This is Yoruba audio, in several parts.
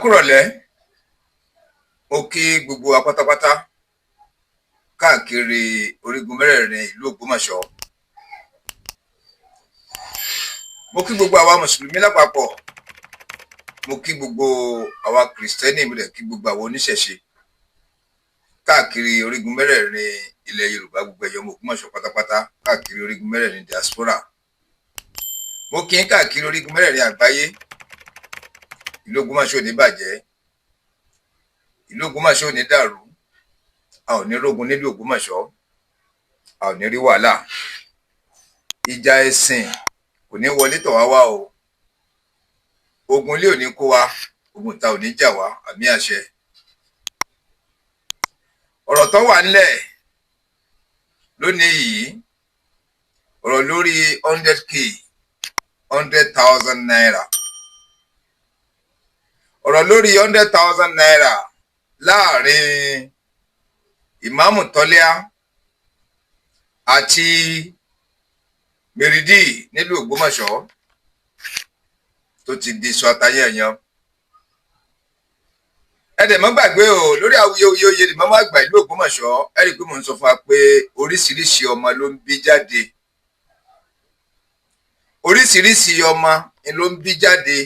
kúrọ̀lẹ́ mo kí gbogbo wa pátápátá káàkiri orígun mẹ́rẹ̀ẹ̀rin ìlú Ògbómọ̀ṣọ́. Mo kí gbogbo àwa mùsùlùmí lápapọ̀, mo kí gbogbo àwa kìrìsìtẹ́nì, mo dẹ̀ kí gbogbo àwa oníṣẹ̀ṣe káàkiri orígun mẹ́rẹ̀ẹ̀rin ilẹ̀ Yorùbá, gbogbo ẹ̀yọ́ ọmọ Ògbómọ̀ṣọ́ pátápátá káàkiri orígun mẹ́rẹ̀ẹ̀rin diaspora. Mo kí yín káàkiri orígun mẹ́rẹ̀ẹ̀rin àgbáyé. Ìlú Ògbómọ̀ṣọ́ ò ní bàjẹ́, ìlú Ògbómọ̀ṣọ́ ò ní dàrú, a ò ní rógun nílùú Ògbómọ̀ṣọ́, a ò ní rí wàhálà. Ìjà ẹ̀sìn kò ní wọlé tọ̀ wá wá o, ogun ilé ò ní kó wa, ogun ta ò ní jà wá, àmì àṣẹ. Ọ̀rọ̀ tó wà nílẹ̀ lónìí yìí, ọ̀rọ̀ lórí 100,000 naira, ọ̀rọ̀ lórí 100,000 naira láàrin ìmáàmù Tọ́lẹ́à àti Mèrìdì nílùú Ògbómọ̀ṣọ́ tó ti di sọ àtayẹ̀yàn. Ẹ̀dẹ̀ mọ́ gbàgbé o, lórí awuyewuye ìmáàmù àgbà ìlú Ògbómọ̀ṣọ́, ẹ rí i pé mò ń sọ fún wa pé oríṣiríṣi ọmọ ló ń bí jáde, oríṣiríṣi ọmọ ló ń bí jáde,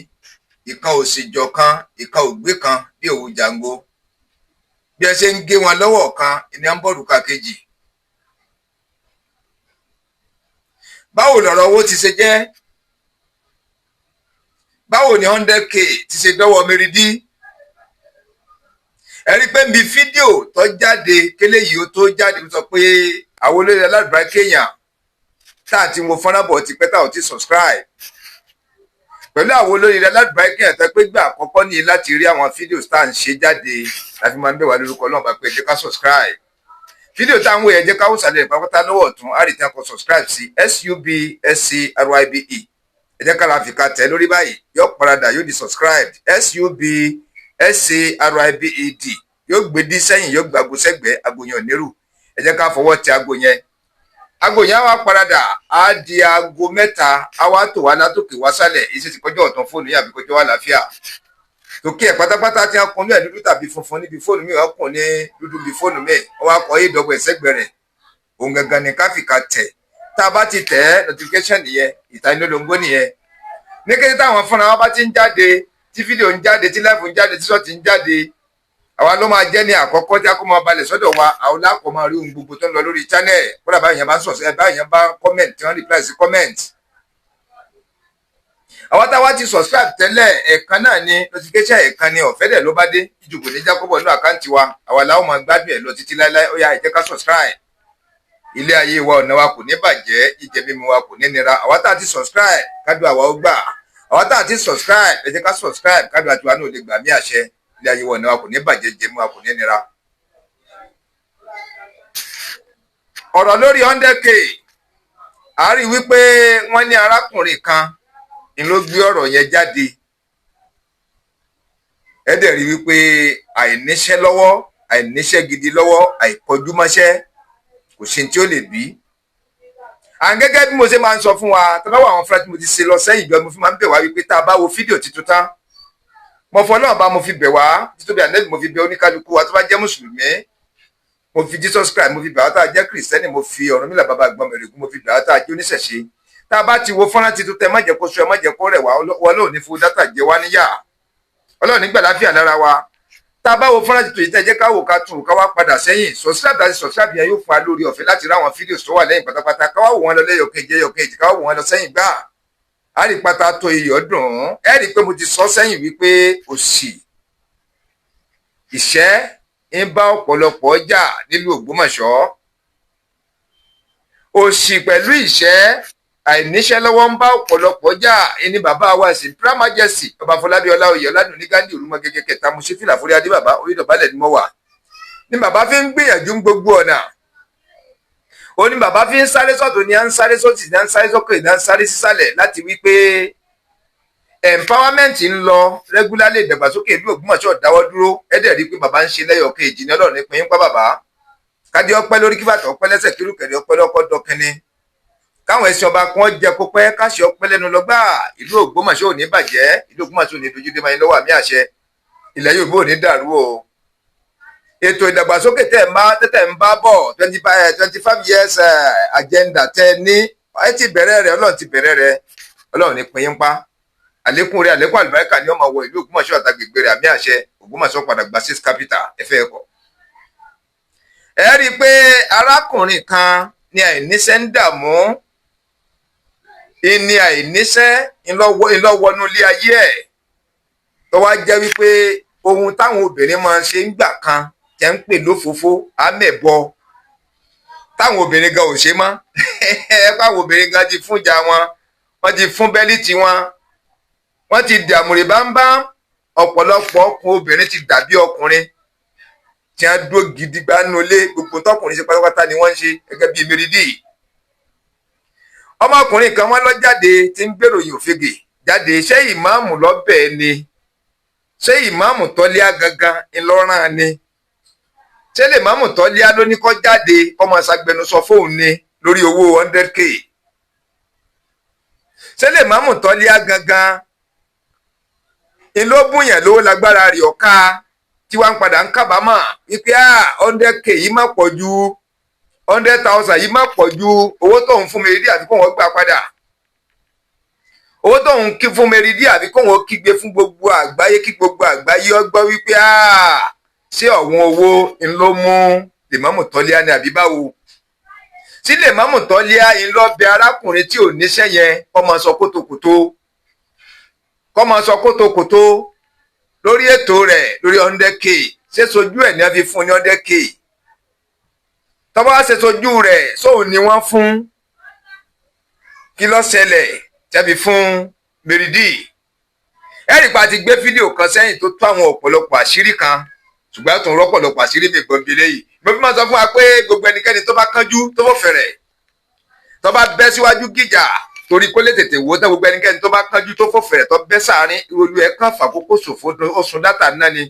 ìkan òsìjọ kan, ìkan ògbé kan bí òwú jàǹgó. Bí ẹ ṣe ń gé wọn lọ́wọ́ kan, ìní à ń bọ̀rù ká kejì. Báwo lọ̀rọ̀ owó ti ṣe jẹ́? Báwo ni 100,000 ti ṣe dọ́wọ́ Mèrìdì? Ẹ rí i pé níbi fídíò tó jáde kélé yìí ó tó jáde sọ pé àwọn olórí aládùúrà kéèyàn tá àti wo fọ́nrán bọ̀ ti pẹ́ tá ò ti subscribe. Pẹ̀lú àwọn olórí aládùúrà kéèyàn tó pé gbà àkọ́kọ́ ní láti rí àwọn fídíò tá à ń ṣe jáde láti máa ń bẹ̀ wá lórúkọ náà bá pé ẹ jẹ́ ká subscribe. Fídíò tá à ń wò yẹn jẹ́ ká wò sàlẹ̀ pápátá lọ́wọ́ ọ̀tún á rí tí wọ́n kọ subscribe sí SUBSCRIBE. Ẹ jẹ́ ká la fi ka tẹ̀ lórí báyìí, yóò paradà yóò di subscribed SUBSCRIBED, yóò gbé dí sẹ́yìn, yóò gbàgbó sẹ́gbẹ̀ẹ́ agbóyan onírù. Ẹ jẹ́ ká fọwọ́ tẹ ago yẹn. Ago yẹn á wá paradà á di aago 3, á wá tò wá látòkè wá sálẹ̀, iṣẹ́ ti kọjọ́ ọ̀tún fóònù yàbí kọjọ́ wá láfíà. Tòkè ẹ̀ pátápátá tí wọ́n kún ní ẹ̀ dúdú tàbí funfun níbi fóònù mi, wọ́n kún ní dúdú bí fóònù mi, wọ́n wá kọ́ ìdọ́gbọ̀ ẹ̀sẹ̀gbẹ̀ rẹ̀. Òun gangan ni ká fìkà tẹ̀. Tá a bá ti tẹ̀ ẹ́ notification nìyẹn, ìtanilólobó nìyẹn. Ní kété táwọn fúnra wọn bá ti ń jáde, tí fídíò ń jáde, tí láìfù ń jáde, tí ṣọ́ọ̀tì ń jáde, àwa ló máa jẹ́ ní àkọ́kọ́ tí a kó máa balẹ̀ sọ́dọ̀ wa, àwọn lákọ̀ọ́ máa rí ohun gbogbo tó ń lọ lórí channel. Kódà báyìí yẹn bá sọ̀sẹ̀, báyìí yẹn bá comment, tí wọ́n reply sí comment. Àwọn táwa ti subscribe tẹ́lẹ̀, ẹ̀kan náà ni notification, ẹ̀kan ni ọ̀fẹ́ dẹ̀ ló bá dé, ìjùkò ní jákòbọ̀ ní àkáǹtì wa, àwa làwọn máa gbádùn ẹ̀ lọ títí láéláé. Ó yá ẹ jẹ́ ká subscribe. Ilé ayé wa ọ̀nà wa kò ní bàjẹ́, ìjẹ mímu wa kò ní nira. Àwa tá a ti subscribe kádùn àwa ó gbà. Àwa tá a ti subscribe ẹ jẹ́ ká subscribe kádùn àtiwá náà lè gbà mí àṣẹ. Ilé ayé wa ọ̀nà wa kò ní bàjẹ́, ìjẹ mímu wa kò ní nira. Ọ̀rọ̀ lórí 100,000, a rí wípé wọ́n ní arákùnrin kan ni ló gbé ọ̀rọ̀ yẹn jáde. Ẹ dẹ̀ rí wípé àìníṣẹ́ lọ́wọ́, àìníṣẹ́ gidi lọ́wọ́, àìkọjúmọ́ṣẹ́ kò sí tí ó lè bí. À ń gẹ́gẹ́ bí mo ṣe máa ń sọ fún wa, tá bá wà àwọn fúnra tí mo ti ṣe lọ sẹ́yìn jọ, mo fi máa ń bẹ̀ wá wípé tá a bá wo fídíò tuntun tán, mo fọ náà bá mo fi bẹ̀ wá, títóbi ànẹ́bì mo fi bẹ̀ oníkálukú wa tó bá jẹ́ mùsùlùmí, mo fi Jesus Christ mo fi bẹ̀ wá, tá a jẹ́ kìrìsìtẹ́nì mo fi Ọ̀rúnmìlà bàbá àgbọn mẹ̀rẹ̀gún mo fi bẹ̀ wá, tá a jẹ́ oníṣẹ̀ṣe. Tá a bá ti wo fọ́nrán tuntun tẹ má jẹ́ kó sú ẹ má jẹ́ kó rẹ̀ wá, Ọlọ́run ní fún dátà jẹ wá níyà, Ọlọ́run ní gbà láfíà lára wa. Tá a bá wo fọ́nrán tuntun yìí tẹ́ jẹ́ ká wò ká tún ká wá padà sẹ́yìn. Subscribe àti subscribe yẹn yóò fún wa lórí ọ̀fẹ́ láti rí àwọn fídíò tó wà lẹ́yìn pátápátá, ká wá wò wọ́n lọ lẹ́yọ̀kejì, ká wá wò wọ́n lọ sẹ́yìn gbà. A rí pátá tó iyọ̀ dùn. Ẹ rí i pé mo ti sọ sẹ́yìn wípé òṣì, ìṣẹ́ ń bá ọ̀pọ̀lọpọ̀ jà nílùú Ògbómọ̀ṣọ́. Òṣì pẹ̀lú ìṣẹ́, àìníṣẹ́ lọ́wọ́ ń bá ọ̀pọ̀lọpọ̀ jà. Ẹni bàbá wa sí Imperial Majesty Ọba Fọlábí Ọláoyè Ọládùn ní Gandhi Olúmọ gẹ́gẹ́ kẹta mo ṣe fìlà forí adé bàbá orí ìdọ̀bálẹ̀ ni mo wà. Ní bàbá fi ń gbìyànjú gbogbo ọ̀nà. Ó ní bàbá fi ń sáré sọ́tún ní à ń sáré sọ́tì ní à ń sáré sọ́kè ní à ń sáré sísàlẹ̀ láti wí pé empowerment ń lọ regularly, ìdàgbàsókè ìlú Ògbómọ̀ṣọ́ dáwọ́ dúró. Ẹ dẹ̀ rí i pé bàbá ń ṣe lẹ́yọ̀kejì ní Ọlọ́run ní pín in pa bàbá. Kádé ọpẹ́ lórí kí bàtà ọpẹ́ lẹ́sẹ̀ kírùkẹ̀rẹ̀ ọpẹ́ lọ́kọ́ dọ́kẹ́ni. Káwọn ẹ̀sìn ọba kan jẹ kó pẹ́ káṣí ọpẹ́ lẹ́nu lọ́gbà. Ìlú Ògbómọ̀ṣọ́ ò ní bàjẹ́, ìlú Ògbómọ̀ṣọ́ ò ní dojú dé máa ń lọ́wọ́ àmì àṣẹ. ilẹ̀ Yorùbá ò ní dàrú o. Ètò ìdàgbàsókè tẹ́ ń bá bọ̀ 25 years agenda tẹ́ ní ẹ ti bẹ̀rẹ̀ rẹ̀, Ọlọ́run ti bẹ̀rẹ̀ rẹ̀, Ọlọ́run ní pín yín pa. Àlékún rẹ̀, àlékún àlùbáríkà ni ó máa wọ ìlú Ògbómọ̀ṣọ́ àtàgbègbè rẹ̀, àmì àṣẹ. Ògbómọ̀ṣọ́ padà gba 6 capital ẹ̀fẹ́ ẹ̀kọ́. Ẹ rí i pé arákùnrin kan ní àìníṣẹ́ ń dààmú, ìní àìníṣẹ́ ńlọ́wọ́nú ilé ayé ẹ̀, tó wá jẹ́ wípé ohun táwọn obìnrin máa ń ṣe ń gbà kan tẹ́ ń pè lófòófó amẹ́bọ, táwọn obìnrin gan ò ṣe mọ́. Báwọn obìnrin gan ti fún ìjà wọn, wọ́n ti fún bẹ́líìtì wọn, wọ́n ti dàmúrè bámbá. Ọ̀pọ̀lọpọ̀ ọkùnrin obìnrin ti dàbí ọkùnrin tí wọ́n dúró gidigba nínú ilé, gbogbo tọkùnrin ṣe pátápátá ni wọ́n ń ṣe, gẹ́gẹ́ bí Mèrìdì. Ọmọkùnrin kan wọ́n lọ jáde tí ń gbèròyìn òfegè jáde, ṣé ìmáàmù lọ́bẹ̀ ni, ṣé ìmáàmù tọ́líà gangan ńlọrán ni, ṣé lè máàmù tọ́líà ló ní kó jáde ọmọ ṣàgbẹnusọ fóun ni lórí owó 100k, ṣé lè máàmù tọ́líà gangan ńlọ bùyàn lówó lágbára rẹ̀ ọ̀ka tí wọ́n padà ń kábàámọ̀ wípé 100k yìí má pọ̀ ju 100,000 yìí má pọ̀ ju owó tóun fún Mèrìdì àfi kóun gbà padà, owó tóun kí fún Mèrìdì àfi kóun kígbe fún gbogbo àgbáyé, kí gbogbo àgbáyé ó gbọ́ wípé ṣé ọ̀wọ́n owó ńlọ mú Lèmọ́mù Tọ́líà ní àbí báwo. Tí Lèmọ́mù Tọ́líà ńlọ bẹ arákùnrin tí ò níṣẹ́ yẹn kó máa sọ kótókótó lórí ètò rẹ̀ lórí 100k, ṣé sojú ẹ̀ ní wọ́n fi fún ní 100k, tọ́ba ṣe sojú rẹ̀ sóun ni wọ́n fún, kí ló ṣẹlẹ̀ tẹ́bi fún Mèrìdì. Ẹ̀rípa ti gbé fídíò kan sẹ́yìn tó tó àwọn ọ̀pọ̀lọpọ̀ àṣírí kan, ṣùgbọ́n tó ń rọ́pọ̀lọpọ̀ àṣírí mi gbọ́n gbélé yìí. Mo fi máa sọ fún wa pé gbogbo ẹnikẹ́ni tó bá kánjú tó fò fẹ̀rẹ̀, tó bá bẹ́ síwájú gíjà torí kó lè tètè wó tán, gbogbo ẹnikẹ́ni tó bá kánjú tó fò fẹ̀rẹ̀ tó bẹ́ sáàrin ìròlú ẹ̀ kàn fàkókò ṣòfò oṣù dátà náà ni.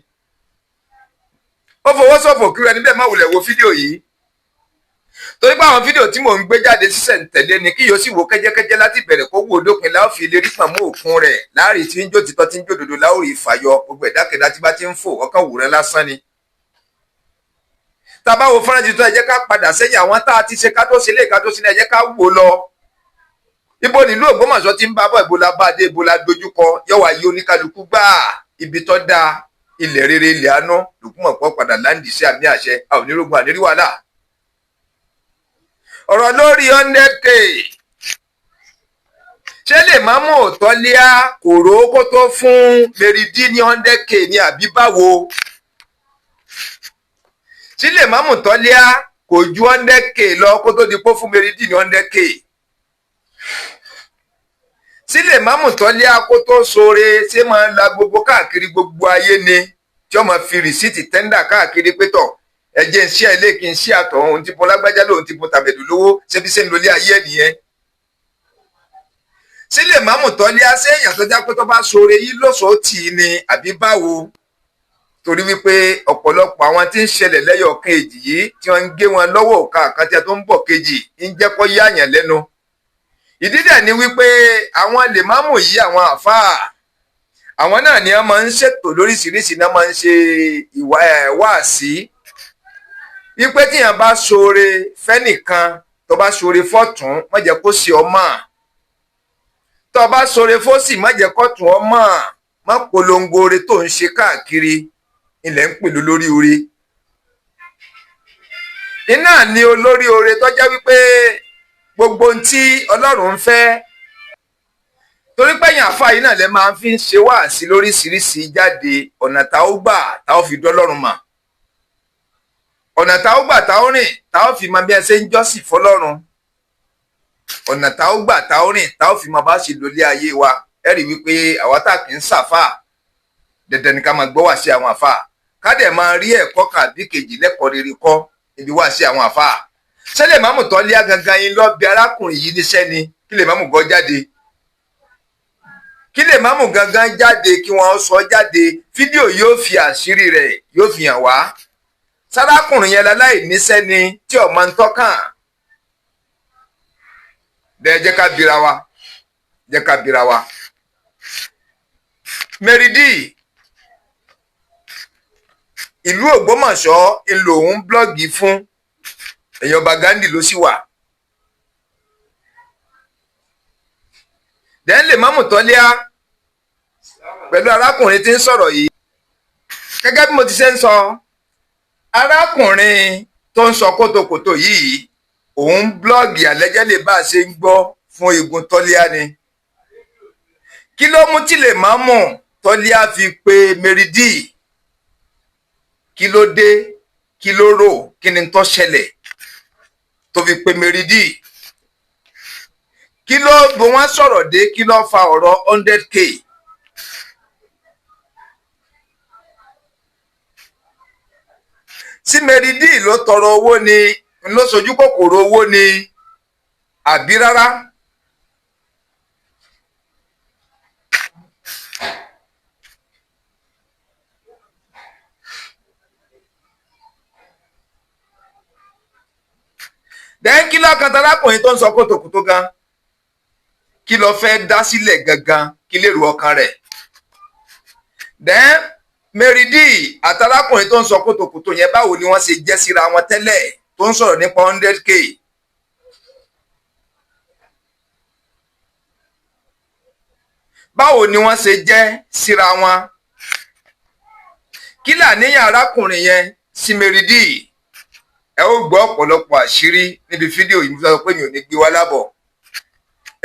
Ó fowó ṣòfò kí ẹni bẹ́ẹ̀ má wulẹ̀ wo fídíò yìí, torí pé àwọn fídíò tí mò ń gbé jáde sísẹ̀ǹtẹ̀lé ni kí yóò sì wo kẹ́jẹ́kẹ́jẹ́ láti bẹ̀rẹ̀ kó wò dópin láò fi lè rí pàmò òkun rẹ̀ láàrin tí ń jó títọ́ tí ń jó dodo láòrì ìfàyọ gbogbo ẹ̀dákẹ́dá tí bá ti ń fò ọkàn wòrán lásán ni. Tàbá wo fọ́nrán tuntun ẹ jẹ́ ká padà sẹ́yìn àwọn tá a ti ṣe ká tó ṣe lé ká tó ṣe ní ẹ jẹ́ ká wò lọ. Ibo nílùú Ògbómọ̀ṣọ́ ti ń bá bọ̀, ibo la bá dé, ibo la dojúkọ, yọ̀wá yí oníkálukú gbáà ibi tó dáa, ilẹ̀ rere ilẹ̀ àánú lòkùmọ̀pọ̀ padà láǹdì sí àmì àṣẹ àwọn onírògùn ànírí wàhálà. Ọ̀rọ̀ lórí 100k, ṣé Lèmọ́mù Tọ́líà kò rò ó kó tó fún Mèrìdì ní 100k ní àbí báwo? Ṣé Lèmọ́mù Tọ́líà kò ju 100k lọ kó tó di pé fún Mèrìdì ní 100k? Ṣé Lèmọ́mù Tọ́líà kó tó ṣoore ṣé máa ń la gbogbo káàkiri gbogbo ayé ni tí ó máa fi rìsíìtì tẹ́ńdà káàkiri pétọ̀ ẹjẹ́ ń ṣí ilé kí n ṣí àtọ̀ ohun tí mo lágbájá lóhun tí mo tàbẹ̀dù lówó ṣébí ṣe ń lólé ayé nìyẹn. Ṣé Lèmọ́mù Tọ́líà ṣé èèyàn tó já pé tó bá ṣoore yìí lóṣòó tì í ni àbí báwo? Torí wípé ọ̀pọ̀lọpọ̀ àwọn tí ń ṣẹlẹ̀ lẹ́yọ̀ kejì yìí tí wọ́n ń gé wọn lọ́wọ́ òkà àkàtì tó ń bọ̀ kejì ń jẹ́ kó yáàyàn lẹ́nu. Ìdí dẹ̀ ni wípé àwọn Lèmọ́mù yìí àwọn àfáà àwọn náà ni wọ́n máa ń ṣètò lóríṣiríṣi, náà máa ń ṣe wáàsí wípé tíyàn bá ṣoore fẹ́nìkan, tó bá ṣoore fọ́tún má jẹ́ kó ṣe ọmọ, tó bá ṣoore fósì má jẹ́ kó tún ọmọ, má polongo oore tó ń ṣe káàkiri ilẹ̀ ń pè lórí oore. Iná ni olórí oore tó jẹ́ wípé gbogbo ohun tí Ọlọ́run ń fẹ́, torí pé ẹ̀yin àfáà yìí náà lẹ máa fi ń ṣe wáàsí lóríṣiríṣi jáde ọ̀nà tá ó gbà tá ó fi dọ́lọ́run mọ̀, ọ̀nà tá ó gbà tá ó rìn tá ó fi mọ bí ẹ ṣe ń jọ́sìn fọlọ́run, ọ̀nà tá ó gbà tá ó rìn tá ó fi mọ bá ṣe lólé ayé wa. Ẹ rí wípé àwa tá kì í ṣàfáà dandan ni ká máa gbọ́ wá sí àwọn àfáà, ká dẹ̀ máa rí ẹ̀kọ́ kan àbí kejì lẹ́kọ̀ọ́ rere kọ́ ibi wá sí àwọn àfáà. Ṣé Lèmọ́mù Tọ́líà gangan yín lọ bí arákùnrin yìí níṣẹ́ ni kí Lèmọ́mù gan jáde, kí Lèmọ́mù gangan jáde, kí wọ́n sọ jáde, fídíò yóò fi àṣírí rẹ̀ yóò fi hàn wá. Sárákùnrin yẹn láláì níṣẹ́ ni tí ọmọ ń tọ́kàn. Jẹ́ ká bira wa, jẹ́ ká bira wa. Mèrìdì ìlú Ògbómọ̀ṣọ́ ìlòun blọ́ọ̀gì fún èèyàn ọba Ghandi ló sì wà. dẹ́n lè mọ́mù tọ́lẹ́á pẹ̀lú arákùnrin tí ń sọ̀rọ̀ yìí gẹ́gẹ́ bí mo ti ṣe ń sọ arákùnrin tó ń sọ kótókótó yìí òun blọ́ọ̀gì àlẹ́jẹ́lẹ̀ bá a ṣe ń gbọ́ fún igun tọ́lẹ́á ni. kí ló mú tí lè mọ́mù tọ́lẹ́á fi pe Meridi? kí ló dé? kí ló rò? kí ni tó ṣẹlẹ̀ tó fi pe Meridi? kí ló bó wọn sọ̀rọ̀ dé? kí ló fa ọ̀rọ̀ 100k? sí Meridi ló tọrọ owó ni ló sojú kòkòrò owó ni àbí rárá? dẹ́n kí lọ́kàn tarákùnrin tó ń sọ kótókótó gan kí ló fẹ́ dá sílẹ̀ gangan kí lè rú ọkàn rẹ̀? dẹ́n Meridi àtàrákùnrin tó ń sọ kótókótó yẹn báwo ni wọ́n ṣe jẹ́ síra wọn tẹ́lẹ̀ tó ń sọ̀rọ̀ nípa 100k? báwo ni wọ́n ṣe jẹ́ síra wọn? kí làníyàn arákùnrin yẹn sí Meridi? ẹ ó gbọ́ ọ̀pọ̀lọpọ̀ àṣírí níbi fídíò yìí. mo sọ pé mi ò ní gbé wá lábọ̀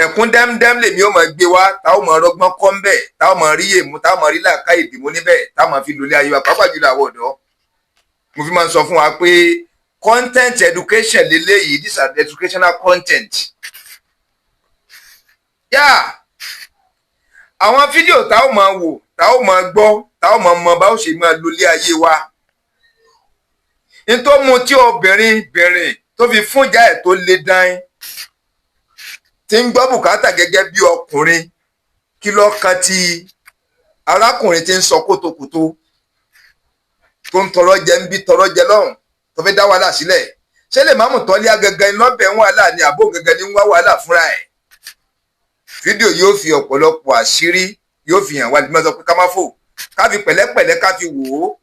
ẹ̀kún dẹ́mdẹ́m lèmi ó máa gbé wá táwọn máa rọgbọ́n kọ́ ń bẹ̀ táwọn máa rí èmú táwọn máa rí làákà ìdìmú níbẹ̀ táwọn máa fi lólé ayé wa pàápàá jùlọ àwọn ọ̀dọ́. mo fi máa ń sọ fún wa pé content education lélẹ́yìí, this is educational content. àwọn fídíò táwọn máa wò táwọn máa gbọ́ táwọn máa mọ báwo ṣe máa lólé ayé wa. nítorí mu tí obìnrin bẹ̀rẹ̀ tó fi fúnjà ẹ̀ tó lé dán tí ń gbọ́ bùkátà gẹ́gẹ́ bí ọkùnrin, kí ló kan ti arákùnrin tí ń sọ kótókótó tó ń tọrọ jẹ ń bí tọrọ jẹ lọ́hùn tó fi dá wàhálà sílẹ̀? ṣé lè máàmù Tọ́lẹ́á gẹ́gẹ́ lọ́bẹ̀ ń wàhálà ni àbó gẹ́gẹ́ ní ń wá wàhálà fúnra ẹ̀? fídíò yóò fi ọ̀pọ̀lọpọ̀ àṣírí yóò fi hàn wá ní mẹ́sàn pé ká má fò ká fi pẹ̀lẹ́pẹ̀lẹ́ ká fi wò ó.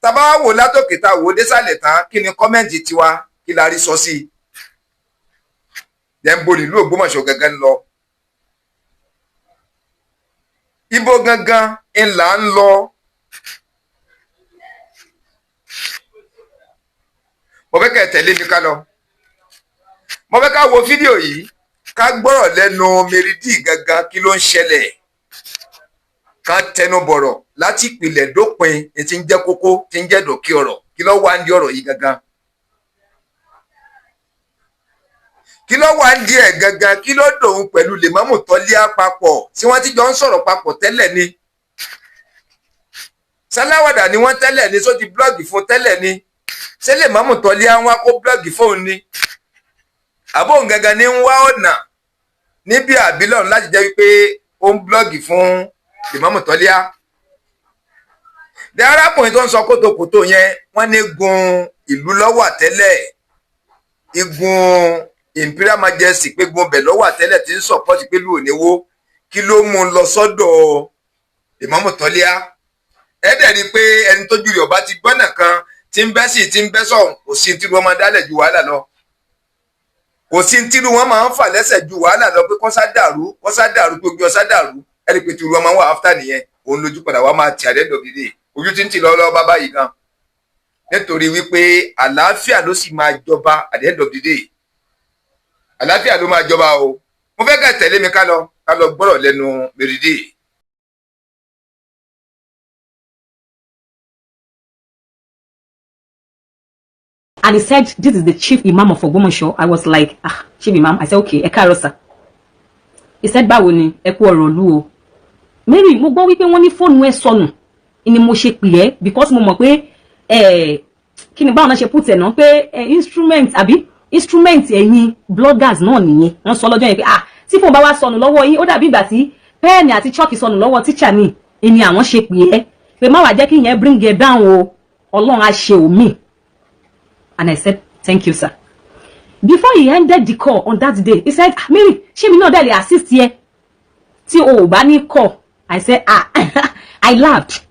tàbá wò látòkè tá wò ó désàlẹ̀ tán kí ni kọ́mẹ́ǹtì tiwa kí la rí sọ sí i? dẹ́nbó nílùú Ògbómọ̀ṣọ́ gẹ́gẹ́ ń lọ. ibo gangan ńlá ń lọ? mo fẹ́ kẹ́ tẹ̀lé mi ká lọ. mo fẹ́ ká wo fídíò yìí ká gbọ́rọ̀ lẹ́nu Meridi gangan kí ló ń ṣẹlẹ̀, ká tẹnu bọ̀rọ̀ láti ìpìlẹ̀ dópin tí ń jẹ́ kókó tí ń jẹ́ dòkí ọ̀rọ̀ kí ló wà ń di ọ̀rọ̀ yìí gangan. kí ló wà ń di ẹ̀ gangan? kí ló dòun pẹ̀lú Lèmọ́mù Tọ́lẹ́á papọ̀ tí wọ́n ti jọ ń sọ̀rọ̀ papọ̀ tẹ́lẹ̀ ni? sáláwàdà ni wọ́n tẹ́lẹ̀ ni? só ti blọ́ọ̀gì fún tẹ́lẹ̀ ni? ṣé Lèmọ́mù Tọ́lẹ́á wá kó blọ́ọ̀gì fóun ni? àbóhùn gangan ní ń wá ọ̀nà níbi àbílọ̀ láti jẹ́ wípé ó ń blọ́ọ̀gì fún Lèmọ́mù Tọ́lẹ́á? dé arákùnrin tó ń sọ kótókótó yẹn wọ́n ní gun ìlú lọ́wọ́ tẹ́lẹ̀, igun Imperial Majesty pé gun bẹ̀ lọ́wọ́ tẹ́lẹ̀ tí ń sọ̀pọ̀tì pé lù òníwó. kí ló mú un lọ sọ́dọ̀ Lèmọ́mù Tọ́lẹ́á? ẹ dẹ̀ rí i pé ẹni tójú rẹ̀ ọba ti gbọ́nà kan tí ń bẹ́ sí tí ń bẹ́ sọ̀hún kò sí tí wọ́n máa dálẹ̀ ju wàhálà lọ. kò sí tí wọ́n máa ń fà lẹ́sẹ̀ ju wàhálà lọ pé kọ́sá dàrú pé ojú ọsá dàrú. ẹ rí i pé tí wọ́n máa ń wà áfítà nìyẹn, òun lójú padà wá máa tì àdẹ́dọ̀ dídè ojú tí ń tì lọ́wọ́ bá báyìí gan. nítorí wípé àlàáfíà ló sì máa jọba àdẹ́dọ̀ dídè, àlàáfíà ló máa jọba o. mo fẹ́ kẹ́ tẹ̀lé mi ká lọ gbọ́rọ̀ lẹ́nu Meridi. And he said, this is the chief imam of Ogbomoso. I was like, chief imam. I said, okay, ẹ káàárọ̀ sir. He said, báwo ni, ẹ kú ọ̀rọ̀ ìlú o. Mary, mo gbọ́ wípé wọ́n ní fóònù ẹ sọnù. Ni mo ṣe pè ẹ́ because mo mọ̀ pé kí ni báwọn náà ṣe put ẹ̀ náà pé instrument ẹ̀yin bloggers náà nìyẹn. Wọ́n sọ lọ́jọ́ yẹn pé tí fóònù bá wá sọnù lọ́wọ́ yín ó dàbí ìgbà tí pẹ́ẹ̀nì àti chalk sọnù lọ́wọ́ teacher ni. Èmi àwọn ṣe pè ẹ́ pé má wàá jẹ́ kí yẹn bring ẹ down o. Ọlọ́run á ṣe omi. And I said, thank you, sir. Before he ended the call on that day, he said, Mary, she me know that they assist here. Tí o bá ní call. I said, I laughed.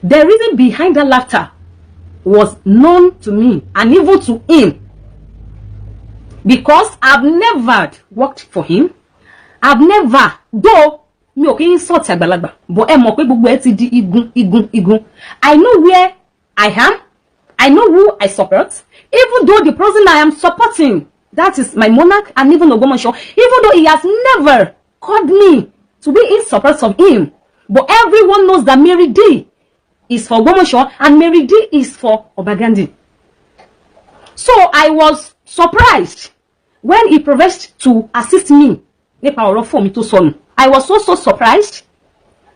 The reason behind that laughter was known to me and even to him, because I've never worked for him. I've never, though mi ò kí ń sort àgbàlagbà, but ẹ mọ̀ pé gbogbo ẹ ti di igun. I know where I am. I know who I support. Even though the person I am supporting, that is my monarch and even Ogbomoso, even though he has never called me to be in support of him, but everyone knows that Mary D is for Ogbomoso and Mary D is for Obagandi. So I was surprised when he professed to assist me. I was so surprised.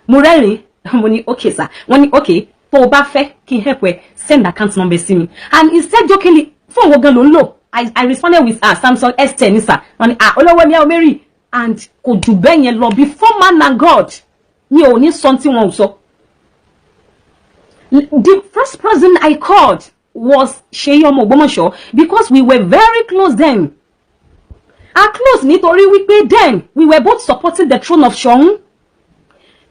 Murari, money okay, sir. Money okay. For Obafe, can help we send account number to me. And he said jokingly, for Wogalolo, I responded with Samsung S10, sir. And Olawemi Mary and Kojubenye Lord before man and God. Me only something also. The first person I called was Sheyomo Ogbomoso because we were very close then. Our close nítorí wípé then we were both supporting the throne of Seun.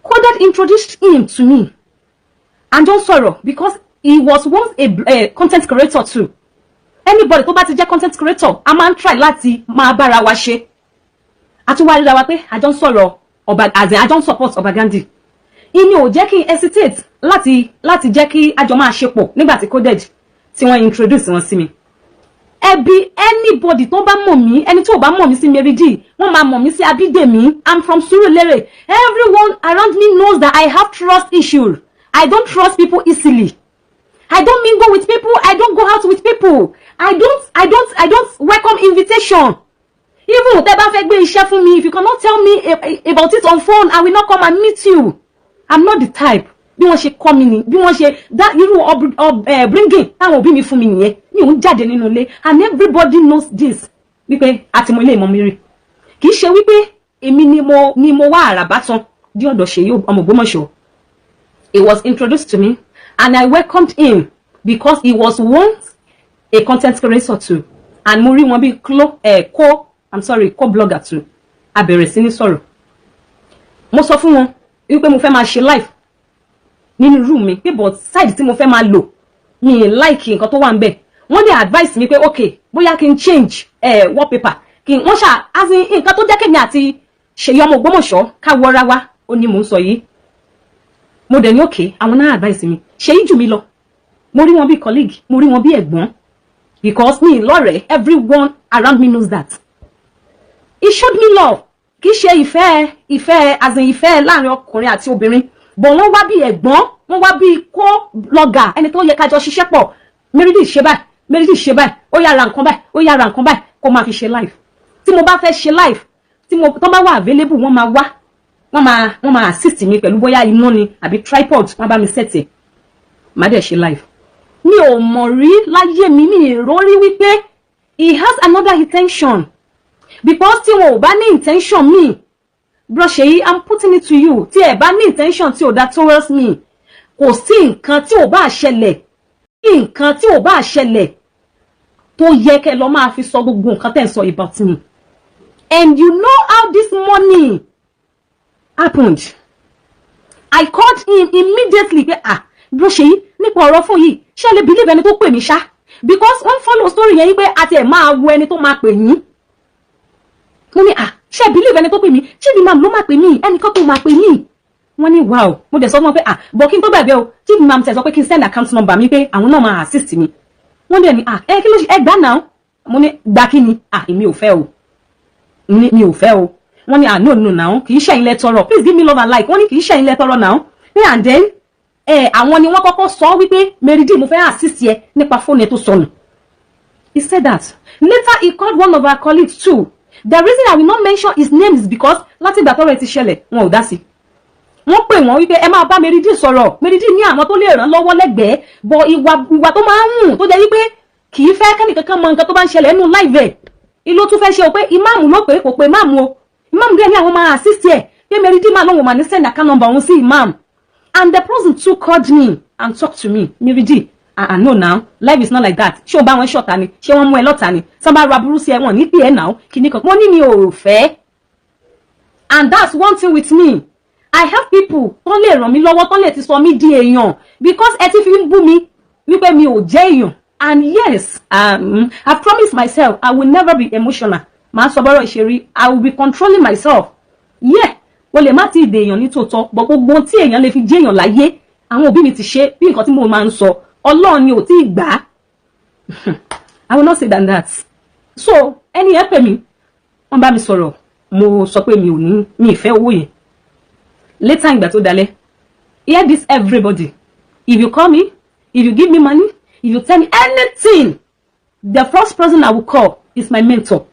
Kodet introduced him to me and John Soro because he was once a content creator too. Anybody tó bá ti jẹ́ content creator, a máa ń try láti máa bára wa ṣe. Àtúwárí ra wa pé a John Soro a John support Obagandi. Ìní ò jẹ́ kí n hesitate láti jẹ́ kí a jọ máa ṣe pọ̀ nígbà tí Kodet tí wọ́n introduce wọn sí mi. Ẹbí anybody tó bá mọ̀ mí, ẹni tó bá mọ̀ mí sí Mary D, wọ́n máa mọ̀ mí sí Abídèmí. I'm from Surulere. Everyone around me knows that I have trust issues. I don't trust people easily. I don't mingle with people. I don't go out with people. I don't welcome invitation. Even if tẹ́ bá fẹ́ gbé iṣẹ́ fún mi, if you cannot tell me about it on phone, I will not come and meet you. I'm not the type. Bí wọ́n ṣe kọ́ mi ni, bí wọ́n ṣe that irú bringing táwọn òbí mi fún mi nìyẹn. Mi ò ń jáde nínú ilé, and everybody knows this. Wípé àti mo ilé ìmọ̀ mi rí. Kì í ṣe wípé èmi ni mo wá àràbátán dí ọ̀dọ̀ Ṣèyí ọmọ Ògbómọ̀ṣọ́. He was introduced to me and I welcomed him because he was once a content creator too. And mo rí wọn bí co-blogger too. A bẹ̀rẹ̀ sí ní sọ̀rọ̀. Mo sọ fún wọn wípé mo fẹ́ máa ṣe live nínú room mi, pé but side tí mo fẹ́ máa lò mi like nǹkan tó wà ńbẹ̀. Wọ́n dé advice mi pé okay, bóyá kí n change wallpaper. Kí wọ́n ṣá as in nǹkan tó jẹ́ kémi àti Ṣèyí ọmọ Ògbómọ̀ṣọ́ ká wọra wa, ó ní mò ń sọ yìí. Mo dẹ̀ ní okay, àwọn náà advice mi. Ṣèyí jù mí lọ. Mo rí wọn bí colleague, mo rí wọn bí ẹ̀gbọ́n. Because me lọ́rẹ̀ẹ́, everyone around me knows that. He showed me love. Kì í ṣe ìfẹ́ as in ìfẹ́ láàrin ọkùnrin àti obìnrin. But wọ́n wá bí ẹ̀gbọ́n, wọ́n wá bí co-blogger, ẹni tó yẹ ká jọ ṣiṣẹ́ pọ̀. Mary D ṣe báyìí, ó yá ra nǹkan báyìí, kó máa fi ṣe live. Tí mo bá fẹ́ ṣe live, tó bá wà available, wọ́n máa wá. Wọ́n máa assist mi pẹ̀lú bóyá iná ni àbí tripod, wọ́n bá mi set ẹ̀. Má dẹ̀ ṣe live. Mi ò mọ̀ rí láyé mi èrò rí wípé he has another intention. Because tí wọn ò bá ní intention mi, bro Ṣèyí, I'm putting it to you. Tí ẹ bá ní intention tí ò dá towards me, kò sí nǹkan tí ò bá ṣẹlẹ̀. Nǹkan tí ò bá ṣẹlẹ̀ tó yẹ kẹ́ lọ máa fi sọ gbogbo nǹkan tẹ́ ń sọ about me. And you know how this morning happened. I called him immediately pé bro Ṣèyí, nípa ọ̀rọ̀ fún yìí, ṣé lè believe ẹni tó pè mí ṣá? Because wọ́n follow story yẹn pé àti ẹ̀ máa wo ẹni tó máa pè yín. Mo ní ṣé believe ẹni tó pè mí? Chief Imam ló máa pè mí, ẹnìkan tó máa pè mí. Wọ́n ní wow, mo dẹ̀ sọ fún wọn pé bọ̀ kí n tó gbàgbé o, Chief Imam tẹ̀ sọ pé kí n send account number mi pé àwọn náà máa assist mi. Wọ́n dẹ̀ ní kí ló ṣe ẹ gbà náà? Mo ní gbà kí ni? Èmi ò fẹ́ o. Mi ò fẹ́ o. Wọ́n ní no now, kì í ṣe ẹ̀yin lẹ tọrọ, please give me love and like. Wọ́n ní kì í ṣe ẹ̀yin lẹ tọrọ now. And then àwọn ni wọ́n kọ́kọ́ sọ wípé Mary D mo fẹ́ assist yẹ nípa phone ẹ tó sọnù. He said that. Later he called one of our colleagues too. The reason I will not mention his name is because láti ìgbà tọ́rọ̀ ẹ ti ṣẹlẹ̀ wọn ò dá sí. Wọ́n pè wọ́n wípé ẹ máa bá Mary D sọ̀rọ̀. Mary D ní àwọn tó lè ràn lọ́wọ́ lẹ́gbẹ̀ẹ́, but ìwà tó máa ń hùn tó jẹ́ wípé kì í fẹ́ kẹ́nìkankan mọ nǹkan tó bá ń ṣẹlẹ̀ nínú live ẹ̀. Ìlú tún fẹ́ ṣe o pé ìmáàmù ló pé kò pé ìmáàmù o. Ìmáàmù dẹ̀ ní àwọn máa assist ẹ̀ pé Mary D máa lọ́wọ́ máa ní send account number òun sí ìmáàmù. And the person too called me and talked to me. Mary D, no now, life is not like that. Ṣé o bá wọn ṣọ̀tá ni? Ṣé wọ́n mú ẹ lọ́tá ni? Sọ bá ra burú sí ẹ wọ́n ní pé ẹ now, kìíní kan. Mo ní mi ò fẹ́. And that's one thing with me. I have people tó lè ràn mí lọ́wọ́ tó lè ti sọ mí di èèyàn because ẹ ti fi ń bú mi wípé mi ò jẹ́ èèyàn. And yes, I've promised myself I will never be emotional. Màá sọ bọ́rọ̀ ìṣeré, I will be controlling myself. Yeah, o lè má ti dè èèyàn ní tòótọ́, but gbogbo tí èèyàn lè fi jẹ́ èèyàn láyé, àwọn òbí mi ti ṣe bí nǹkan tí mo máa ń sọ, Ọlọ́run ni ò tí ì gbà á. I will not say that. So, ẹni ẹ pè mí, wọ́n bá mi sọ̀rọ̀, mo sọ pé mi ìfẹ́ owó yẹn. Later ìgbà tó dalẹ̀, hear this everybody. If you call me, if you give me money, if you tell me anything, the first person I will call is my mentor.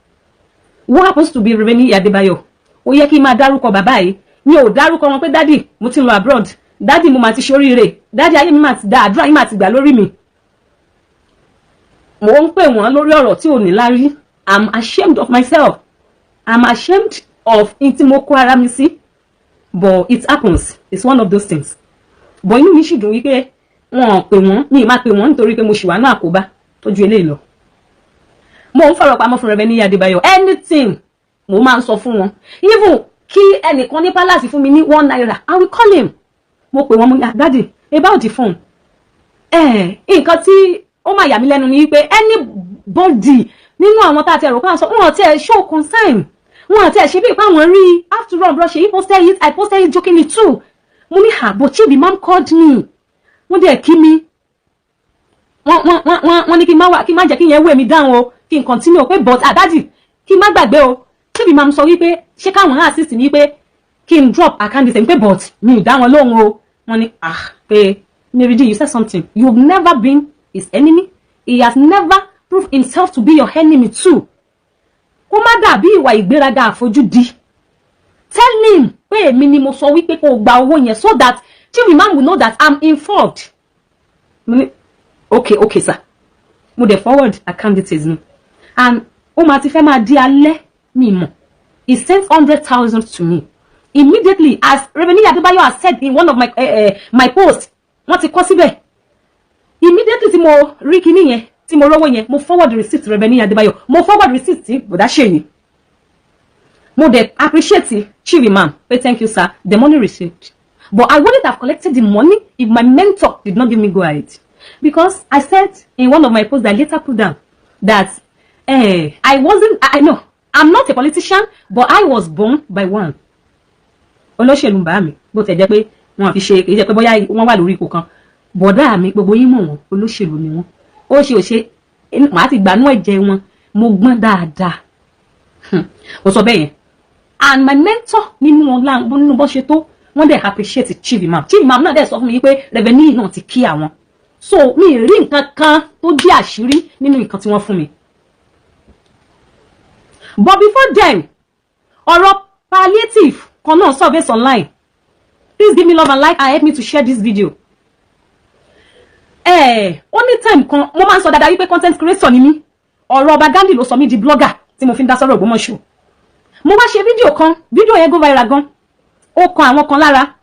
What happens to be Reveni Adebayo? Ó yẹ kí n máa dárúkọ bàbá yìí. Mi ò dárúkọ wọn pé daddy mo ti lọ abroad. Daddy mo máa ti ṣoríire. Daddy ayé mi máa ti dá àdúrà yìí máa ti gbà lórí mi. Mo ń pè wọ́n lórí ọ̀rọ̀ tí ò ní lárí. I'm ashamed of myself. I'm ashamed of tí mo kó ara mi sí. But it happens. It's one of those things. But inú mi sì dùn wípé wọn pè wọ́n, mi máa pè wọ́n nítorí pé mo ṣì wà ní àkóbá tó ju eléyìí lọ. Mo ń fọ̀rọ̀ pamọ́ fún Reveni Adebayo. Anything mo máa ń sọ fún wọn. Even kí ẹnìkan ní palace fún mi ní 1 naira, I will call him. Mo pè wọ́n mo ní daddy about the phone. Nǹkan tí ó máa yà mí lẹ́nu ni wípé anybody nínú àwọn tá a ti ẹ̀rọ kan sọ wọn ti ẹ̀ show concern. Wọn àti ẹ̀ ṣe bí ìpá wọn rí after all bro ṣe he posted it, I posted it jokingly too. Mo ní but Chibi mom called me. Wọ́n dẹ̀ kí mi. Wọ́n ní kí n má jẹ́ kí yẹn wé mi down o, kí n continue pé but daddy kí n má gbàgbé o. Chibi mom sọ wípé ṣé káwọn assist mi pé kí n drop account details pé but mi ò dá wọn lóhùn o. Wọ́n ní pé Mary D, you said something. You've never been his enemy. He has never proved himself to be your enemy too. Kó má dàbí ìwà ìgbéraga àfojúdi. Tell him pé èmi ni mo sọ wípé kó gba owó yẹn so that Chibi man will know that I'm informed. Okay sir. Mo dey forward account details ni. And ó máa ti fẹ́ máa di alẹ́ mi mọ̀. He sent 100,000 to me. Immediately as Reveni Adebayo has said in one of my posts, wọ́n ti kọ síbẹ̀. Immediately tí mo rí kíní yẹn, tí mo rówó yẹn, mo forward receipt Reveni Adebayo. Mo forward receipt tí bọ̀dá Ṣèyí. Mo dey appreciate Chibi man. Thank you sir. The money received. But I wouldn't have collected the money if my mentor did not give me go ahead. Because I said in one of my posts that I later put down that I know I'm not a politician, but I was born by one. Olóṣèlú ń bá mi bó tẹ̀ jẹ́ pé wọ́n fi ṣe kì í jẹ́ pé bóyá wọ́n wà lórí ipò kan. Bọ̀dá mi gbogbo yín mọ̀ wọ́n olóṣèlú ni wọ́n. Ó ṣe màá ti gbanú ẹ̀jẹ̀ wọn. Mo gbọ́n dáadáa. Ó sọ bẹ́ẹ̀ yẹn. And my mentor nínú bó ṣe tó wọ́n dẹ̀ appreciate Chibi man. Chibi man náà dẹ̀ sọ fún mi pé Reveni náà ti kí àwọn. So mi rí nǹkan kan tó jẹ́ àṣírí nínú nǹkan tí wọ́n fún mi. But before then, ọ̀rọ̀ palliative kan náà surveys online. Please give me love and like and help me to share this video. Only time kan mo máa ń sọ dáadáa wípé content creator ni mí. Ọ̀rọ̀ Ọba Gandhi ló sọ mí di blogger tí mo fi ń dá sọ̀rọ̀ Ògbómọ̀ṣọ́. Mo wá ṣe fídíò kan, fídíò yẹn go viral gan. Ó kan àwọn kan lára.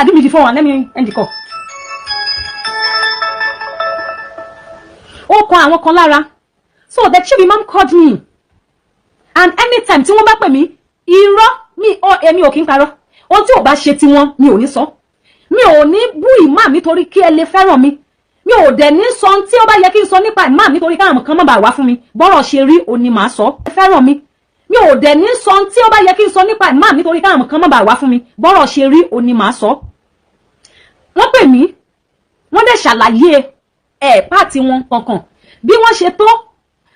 Give me the phone, let me end the call. Ó kan àwọn kan lára. So the Chibi mom called me. And anytime tí wọ́n bá pè mí, irọ́ èmi ò kí ń parọ́. Ohun tí ò bá ṣe tí wọ́n mi ò ní sọ. Mi ò ní bú imam nítorí kí ẹ lè fẹ́ràn mi. Mi ò dẹ̀ ní sọ tí ó bá yẹ kí n sọ nípa imam nítorí káwọn kan má bàa wá fún mi. Bọ́rọ̀ ṣe rí òní màá sọ. Ẹ fẹ́ràn mi. Mi ò dẹ̀ ní sọ tí ó bá yẹ kí n sọ nípa imam nítorí káwọn kan má bàa wá fún mi. Bọ́rọ̀ ṣe rí òní màá sọ. Wọ́n pè mí. Wọ́n dẹ̀ ṣàlàyé pàtì wọn kankan. Bí wọ́n ṣe tó,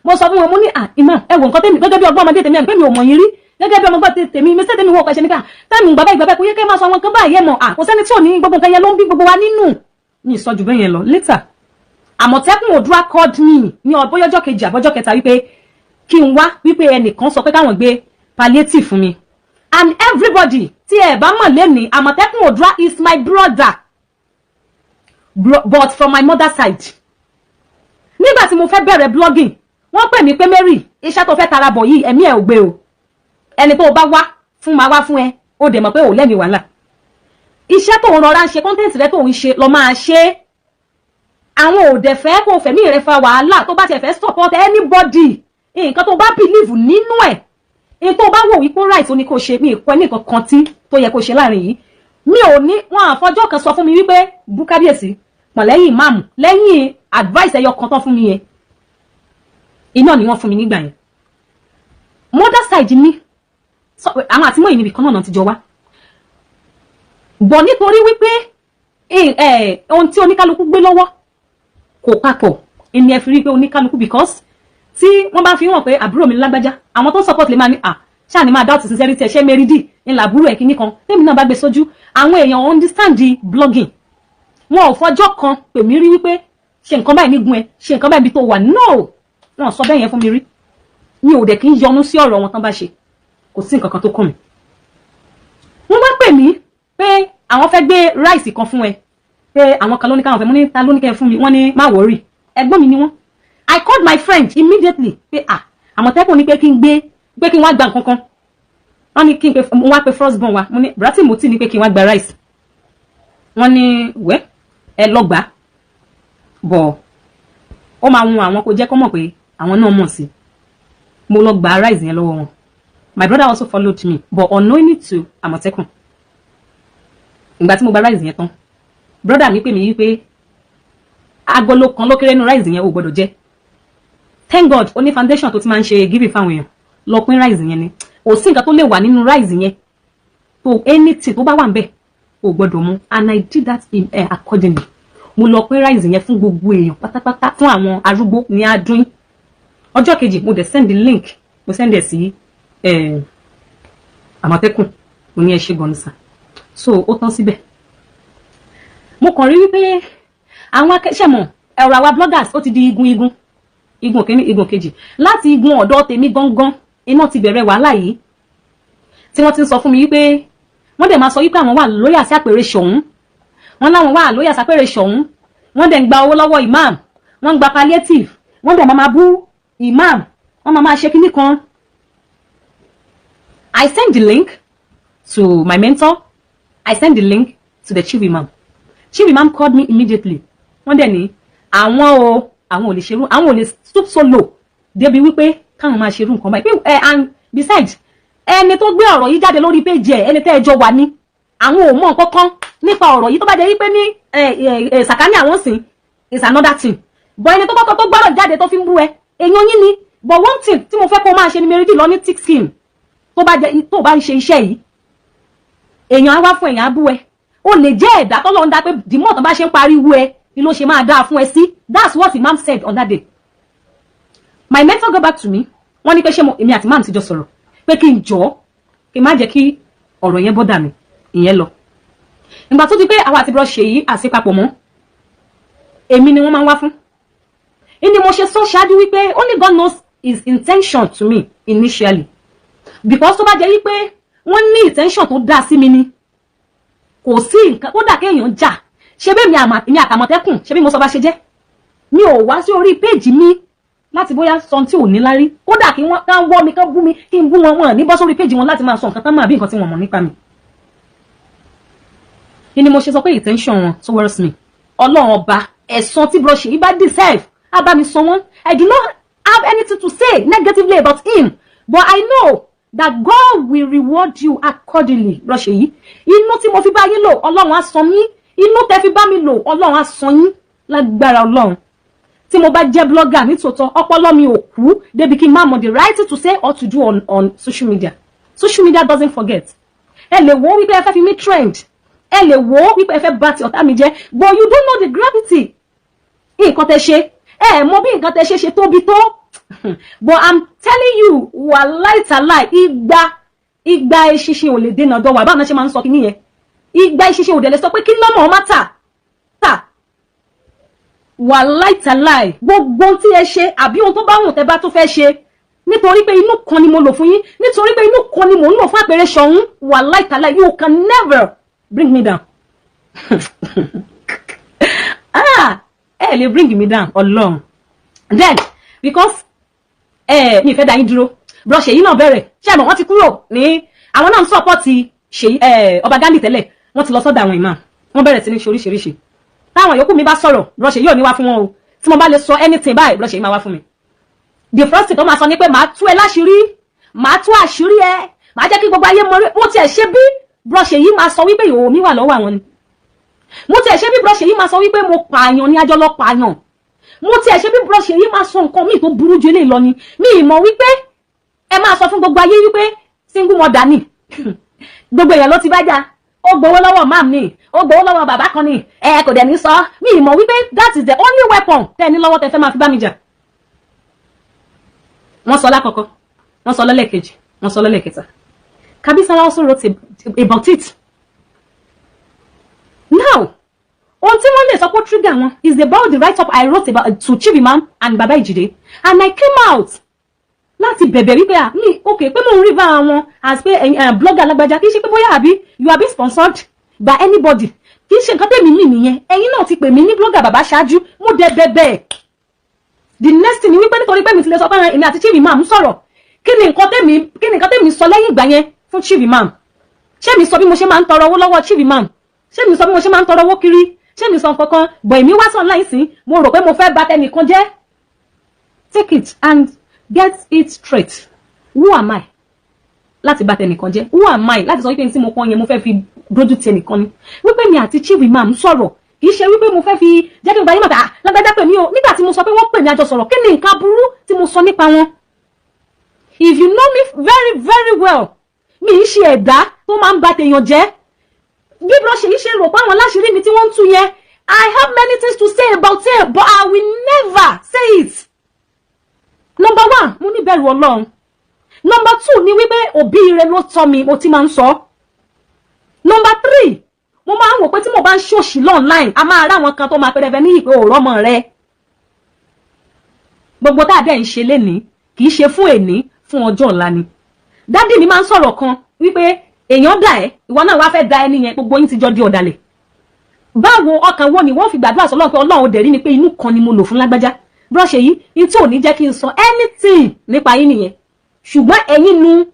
mo sọ fún wọn mo ní imam ẹ wo nǹkan tèmi gẹ́gẹ́ bí ọgbọ́n ọmọdé tèmi pé mi ò mọ̀ yín rí. Gẹ́gẹ́ bí ọmọgbọ́n tèmi mi ṣe tèmi wọ́n pẹ̀ṣẹ̀ níkà. Tẹ́mi gbàgbẹ́ kò yẹ kẹ́ máa sọ àwọn kan báyìí mọ̀. Kò sẹ́ni tí ò ní gbogbo nǹkan yẹn ló ń bí gbogbo wa nínú. Mi sọ jù bẹ́ẹ̀ yẹn lọ. Later, Àmọ̀tẹ́kùn Oòduà called me ní ọjọ́ kejì àbọ́jọ́ kẹta wípé kí n wá wípé ẹnìkan sọ pé káwọn gbé palliative fún mi. And everybody tí ẹ bá mọ̀ lẹ́ni Àmọ̀tẹ́kùn Oòduà is my brother. But from my mother's side. Nígbà tí mo fẹ́ bẹ̀rẹ̀ blogging, wọ́n pè mí pé Mary, iṣẹ́ tó fẹ́ tara bọ̀ yìí ẹ̀mí ẹ̀ ò gbé o. Ẹni tó bá wá fún máa wá fún ẹ, ó dẹ̀ mọ̀ pé ò lẹ́mi wàhálà. Iṣẹ́ tó ń rọra ń ṣe, content rẹ tó ń ṣe lọ máa ṣe. Àwọn ò dẹ̀ fẹ́ kó fẹ̀mí rẹ fa wàhálà tó bá ti fẹ́ support anybody. Nǹkan tó bá believe nínú ẹ̀. in tó bá wò wípé right ó ní kó ṣe mi ko ní kankan tí tó yẹ kó ṣe láàrin yìí mi ò ní wọ́n àfọjọ́ kan sọ fún mi wípé bú kábíyèsí pọ̀n lẹ́yìn imam lẹ́yìn advice ẹyọ kan tán fún mi yẹn iná ni wọ́n fún mi nígbà yẹn mother side mi àwọn àti mọ́yìn níbi kan náà ti jọ wá bọ̀ nítorí wípé ohun tí oníkálukú gbé lọ́wọ́ kò papọ̀ ẹni ẹ fi rí pé oníkálukú because tí wọ́n bá fi hàn pé àbúrò mi lágbájá àwọn tó support lè máa ní ṣáà ní máa doubt sincerity ẹ̀ ṣé Meridi ń làbúrò ẹ̀ kíní kan tèmi náà bá gbé sójú àwọn èèyàn understand the blogging wọn ò fọjọ́ kan pè mí rí wípé ṣe nǹkan báyìí nígun ẹ ṣe nǹkan báyìí bí tó wà no wọn sọ bẹ́ẹ̀ yẹn fún mi rí mi ò dẹ̀ kí ń yọnu sí ọ̀rọ̀ wọn tán bá ṣe kò sí nǹkan kan tó kàn mí wọ́n wá pè mí pé àwọn fẹ́ gbé ráìsì kan fún ẹ pé àwọn kan ló ní káwọn fẹ́ mú ní ta ló ní kẹ́ fún mi wọ́n ní má worry ẹ̀gbọ́n mi ni wọ́n I called my friend immediately pé Àmọ̀tẹ́kùn ní pé kí n wá gba nǹkan kan wọ́n ní kí n pé mo wá pé first born wa mo ní brati mo ti ní pé kí n wá gba rice wọ́n ní wẹ́ ẹ lọ gbà bọ̀ ó máa hun àwọn kò jẹ́ kó mọ̀ pé àwọn náà mọ̀ sí mo lọ gba rice yẹn lọ́wọ́ wọn my brother also followed me but unknowingly to Àmọ̀tẹ́kùn ìgbà tí mo gba rice yẹn tán brother mi pè mí wípé agolo kan ló kéré nínú rice yẹn ò gbọdọ̀ jẹ thank God ó ní foundation tó ti máa ń ṣe giving fáwọn èèyàn lọ pín rice yẹn ni ò sí nǹkan tó lè wà nínú rice yẹn tó anything tó bá wà ńbẹ̀ ò gbọdọ̀ mu and I did that accordingly mo lọ pín rice yẹn fún gbogbo èèyàn pátápátá fún àwọn arúgbó ní adúín ọjọ́ kejì mo dẹ̀ send the link mo send ẹ̀ sí Àmọ̀tẹ́kùn mo ní ẹ ṣe gan-an so ó tán síbẹ̀ mo kàn rí wípé àwọn akẹ́ṣẹ̀mọ̀ ẹ̀rọ àwa bloggers ó ti di igun òkèní igun kejì láti igun ọ̀dọ̀ tèmi gangan iná ti bẹ̀rẹ̀ wàhálà yìí tí wọ́n ti ń sọ fún mi wípé wọ́n dẹ̀ máa sọ wípé àwọn wà lóyà sí àpèrè Ṣọ̀ún wọ́n láwọn wà lóyà sí àpèrè Ṣọ̀ún wọ́n dẹ̀ ń gba owó lọ́wọ́ imam wọ́n ń gba palliative wọ́n dẹ̀ máa bú imam wọ́n máa ṣe kíní kan. I send the link to my mentor. I send the link to the chief imam. Chief imam called me immediately. Wọ́n dẹ̀ ní àwọn ò lè ṣerú àwọn ò lè stoop so low débi wípé káwọn máa ṣerú nǹkan báyìí and besides ẹni tó gbé ọ̀rọ̀ yìí jáde lórí péjì ẹ̀ ẹni tẹ́ ẹjọ́ wà ní àwọn ò mọ̀ nǹkan kan nípa ọ̀rọ̀ yìí tó bá jẹ́ wípé ní sàkání àwọn sìn is another thing but ẹni tó kọ́kọ́ tó gbọ́dọ̀ jáde tó fi ń bú ẹ èèyàn yín ni but one thing tí mo fẹ́ kó máa ṣe ni Meridi lọ ní thick skin tó bá ń ṣe iṣẹ́ yìí èèyàn á wá fún èèyàn á bú ẹ ó lè jẹ́ ẹ̀dá tọ́lọ́ ń dá pé dìmọ̀ tó bá ṣe ń pariwo ẹ ni ló ṣe máa dáa fún ẹ sí that's what imam said on that day. My mentor got back to me wọ́n ní pé ṣé èmi àti imam ti jọ sọ̀rọ̀ pé kí n jọ̀ọ́ kí n má jẹ́ kí ọ̀rọ̀ yẹn bọ́dà mi ìyẹn lọ. ìgbà tó di pé àwa àti bro Ṣèyí àṣepapọ̀ mọ́ èmi ni wọ́n máa ń wá fún. ìní mo ṣe sọ ṣáájú wípé only God knows his intention to me initially because tó bá jẹ́ wípé wọ́n ní intention tó dáa sí mi ni kò sí nǹkan kódà kéèyàn jà ṣe bẹ́ẹ̀ mi àtàmọ̀tẹ́kùn ṣe bí mo sọ bá ṣe jẹ́ mi ò wá sí orí péjì mi láti bóyá sọ tí ò ní lárí kódà kí wọ́n kán wọ́ mi kán bú mi kí n bú wọn ní bọ́ sórí péjì wọn láti máa sọ nǹkan tán máa bí nǹkan tí wọ́n mọ̀ nípa mi. ni mo ṣe sọ pé intention wọn towards me ọlọ́run ọba ẹ̀san tí bro Ṣèyí bá deserve á bá mi sọ wọ́n I do not have anything to say negatively about him but I know that God will reward you accordingly bro Ṣèyí inú tí mo fi bá yín lò ọlọ́run á san mí inú tẹ́ fi bá mi lò ọlọ́run á san yín lágbára ọlọ́run tí mo bá jẹ́ blogger nítòótọ́ ọpọlọ mi ò kú débi kí n má mọ̀ the right to say or to do on social media doesn't forget ẹ lè wo wípé ẹ fẹ́ fi mí trend ẹ lè wo wípé ẹ fẹ́ bà ti ọ̀tá mi jẹ́ but you don't know the gravity nǹkan tẹ́ ṣe ẹ mọ̀ bí nǹkan tẹ́ ṣe tóbi tó but I'm telling you wàláì tàláì igba eṣinṣin ò lè dènà dọ́wà báwọn ṣe máa ń sọ kí nìyẹn igba eṣinṣin ò dẹ̀ lè sọ pé kí lọ́mọ ọmọ tà wàláì tàláì gbogbo tí ẹ ṣe àbí ohun tó bá wùn tẹ́ bá tó fẹ́ ṣe nítorí pé inú kan ni mo lò fún yín nítorí pé inú kan ni mo ń lò fún àpẹẹrẹ Ṣọ̀ún wàláì tàláì you can never bring me down ẹ lè bring me down Ọlọ́run then because mi fẹ́ dá yín dúró bro Ṣèyí náà bẹ̀rẹ̀ ṣé àmọ́ wọ́n ti kúrò ní àwọn náà ń sọ́pọ́tì Ṣèyí ọba Ghandi tẹ́lẹ̀ wọ́n ti lọ sọ́dọ̀ àwọn imam wọ́n bẹ̀rẹ̀ sí ní ṣoríṣiríṣi táwọn yòókù mi bá sọ̀rọ̀ bro Ṣèyí ò ní wá fún wọn o tí mo bá lè sọ anything báyìí bro Ṣèyí máa wá fún mi the first thing tó máa sọ ni pé màá tú ẹ láṣìírí màá tú àṣírí ẹ màá jẹ́ kí gbogbo ayé mọ̀ mo tiẹ̀ ṣe bí bro Ṣèyí máa sọ wípé ìhòòhò mi wà lọ́wọ́ àwọn ni mo tiẹ̀ ṣe bí bro Ṣèyí máa sọ wípé mo pààyàn ní àjọ lọ pààyàn mo tiẹ̀ ṣe bí bro Ṣèyí máa sọ nǹkan míì tó burú ju eléyìí lọ ni mi ì mọ̀ wípé ẹ máa sọ fún gbogbo ayé wípé single mother ni gbogbo èèyàn ló ti bá jà ó gbowó lọ́wọ́ mam ni ó gbowó lọ́wọ́ bàbá kan ni ẹ kò dẹ̀ ní sọ mi ì mọ̀ wípé that is the only weapon tẹ́ ní lọ́wọ́ tẹ́ fẹ́ máa fi bá mi jà wọ́n sọ lákọ̀ọ́kọ́ wọ́n sọ lẹ́lẹ́kejì wọ́n sọ lẹ́lẹ́kẹta Kabisala also wrote about it now ohun tí wọ́n lè sọ pé trigger wọn is about the write up I wrote about to Chief Imam and Baba Ejide and I came out láti bẹ̀bẹ̀ wípé mi okay pé mo ń rí bá wọn as pé blogger alágbájá kì í ṣe pé bóyá àbí you are being sponsored by anybody kì í ṣe nǹkan tèmi mì nìyẹn ẹ̀yin náà ti pè mí ní blogger bàbá ṣáájú mo dẹ̀ bẹ̀bẹ̀ the next thing ni wípé nítorí pé mi ti lè sọ pé èmi àti Chief Imam sọ̀rọ̀ kí ni nǹkan tèmi sọ lẹ́yìn ìgbà yẹn fún Chief Imam ṣé mi sọ bí mo ṣe máa ń tọrọ owó lọ́wọ́ Chief Imam ṣé mi sọ bí mo ṣe máa ń tọrọ owó kiri ṣé mi sọ nǹkan kan bọ̀ èmi wá sọ̀n láìsí mo rò pé mo fẹ́ bà tẹnìkan jẹ́ take it and get it straight who am I láti bà tẹnìkan jẹ́ who am I láti sọ wípé tí mo kàn yẹn mo fẹ́ fi dójú ti ẹnìkan ni wípé mi àti Chief Imam sọ̀rọ̀ kì í ṣe wípé mo fẹ́ fi jẹ́ kí n gba yín mọ̀ta lágbájá pè mí o nígbà tí mo sọ pé wọ́n pè mí àjọ sọ̀rọ̀ kí ni nǹkan burú tí mo sọ nípa wọn if you know me very very well mi ń ṣe ẹ̀dá tó máa ń bà tèèyàn jẹ́ bí bro Ṣèyí ṣe rò pé àwọn láṣìírí mi tí wọ́n ń tú yẹn I have many things to say about it but I will never say it. Number one mo ní bẹ̀rù Ọlọ́run number two ni wípé òbí rẹ ló tọ́ mi mo ti máa ń sọ number three mo máa ń wò pé tí mo bá ń ṣòṣì online a máa rá àwọn kan tó máa pẹrẹfẹ ní ìpè òòrọ̀ ọmọ rẹ gbogbo tá a dẹ̀ ń ṣe lénìí kì í ṣe fún èní fún ọjọ́ ọ̀la ni dádì mi máa ń sọ̀rọ̀ kan wípé èèyàn dà ẹ́ ìwọ náà wá fẹ́ da ẹni yẹn gbogbo yín ti jọ di ọ̀dàlẹ̀ báwo ọkàn wo ni wọ́n fi gbàdúrà sọ́lọ́run pé Ọlọ́run dẹ̀ rí ni pé inú kan ni mo lò fún lágbájá bro Ṣèyí in tí ò ní jẹ́ kí n sọ anything nípa yín nìyẹn ṣùgbọ́n ẹ̀yin nu